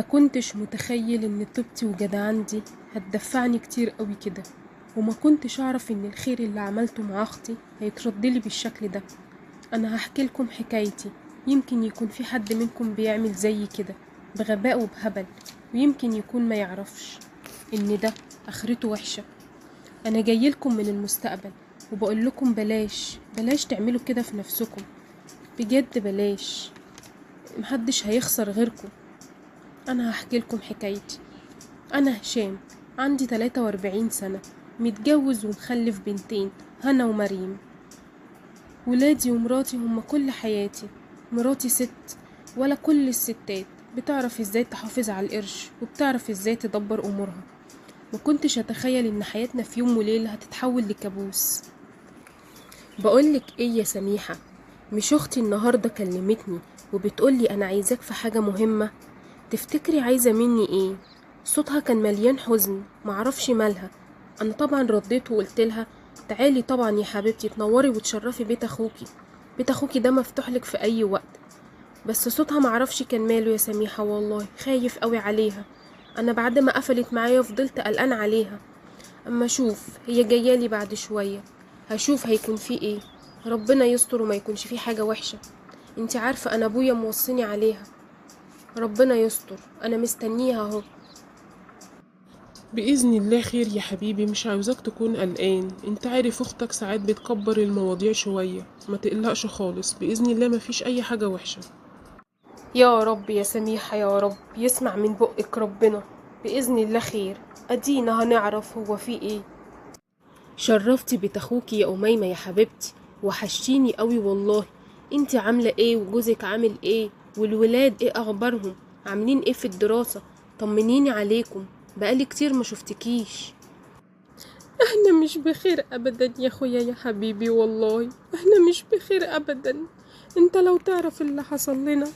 ما كنتش متخيل ان طيبتي وجدعنتي هتدفعني كتير قوي كده. وما كنتش اعرف ان الخير اللي عملته مع اختي هيتردلي بالشكل ده. انا هحكي لكم حكايتي، يمكن يكون في حد منكم بيعمل زي كده بغباء وبهبل، ويمكن يكون ما يعرفش ان ده اخرته وحشة. انا جاي لكم من المستقبل وبقول لكم بلاش بلاش تعملوا كده في نفسكم، بجد بلاش، محدش هيخسر غيركم. انا هحكي لكم حكايتي. أنا هشام، عندي 43 سنة، متجوز ومخلف بنتين، هنا ومريم. ولادي ومراتي هما كل حياتي. مراتي ست، ولا كل الستات بتعرف ازاي تحافظ على القرش وبتعرف ازاي تدبر أمورها. ما كنتش أتخيل إن حياتنا في يوم وليلة هتتحول لكابوس. بقولك ايه يا سميحة، مش أختي النهاردة كلمتني وبتقولي أنا عايزاك في حاجة مهمة؟ تفتكري عايزة مني ايه؟ صوتها كان مليان حزن، معرفش مالها. انا طبعا رديت وقلتلها تعالي طبعا يا حبيبتي تنوري وتشرفي بيت اخوكي، بيت اخوكي ده مفتوح لك في اي وقت. بس صوتها معرفش كان ماله يا سميحة، والله خايف قوي عليها. انا بعد ما قفلت معايا فضلت قلقان عليها. اما شوف هي جايالي بعد شوية، هشوف هيكون في ايه. ربنا يستر وما يكونش في حاجة وحشة. انتي عارفة انا ابويا موصيني عليها. ربنا يستر، انا مستنيها اهو. بإذن الله خير يا حبيبي، مش عاوزاك تكون قلقان. انت عارف اختك ساعات بتكبر المواضيع شوية، ما تقلقش خالص، بإذن الله مفيش اي حاجة وحشة. يا رب يا سميحة، يا رب يسمع من بقك ربنا. بإذن الله خير، أدينا هنعرف هو في إيه. شرفتي بيت أخوكي يا أميمة يا حبيبتي، وحشتيني قوي والله. انتي عاملة إيه وجوزك عامل إيه والولاد إيه أخبارهم؟ عاملين إيه في الدراسة؟ طمنيني عليكم، بقالي كتير ما شفتكيش. احنا مش بخير ابدا يا اخويا يا حبيبي، والله احنا مش بخير ابدا. انت لو تعرف اللي حصل لنا.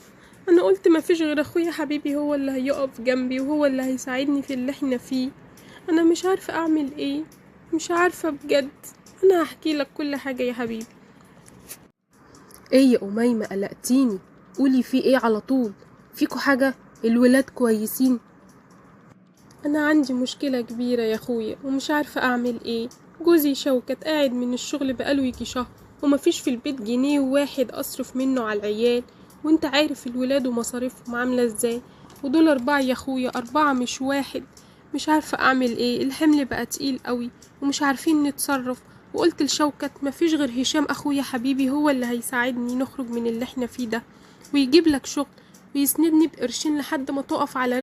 انا قلت ما فيش غير اخويا حبيبي هو اللي هيقف جنبي وهو اللي هيساعدني في اللي احنا فيه. انا مش عارفة اعمل ايه، مش عارفة بجد. انا هحكي لك كل حاجة يا حبيبي. ايه يا اميمة قلقتيني، قولي في ايه على طول. فيكوا حاجة؟ الولاد كويسين؟ انا عندي مشكلة كبيرة يا اخويا ومش عارفة اعمل ايه. جوزي شوكت قاعد من الشغل بقاله يجي شهر، ومفيش في البيت جنيه واحد اصرف منه على العيال، وانت عارف الولاد ومصاريفهم عاملة ازاي. ودول 4 يا اخويا، 4 مش واحد. مش عارفة اعمل ايه، الحمل بقى تقيل قوي ومش عارفين نتصرف. وقلت لشوكت مفيش غير هشام اخويا حبيبي هو اللي هيساعدني نخرج من اللي احنا فيه ده، ويجيب لك شغل ويسندني بقرشين لحد ما تقف على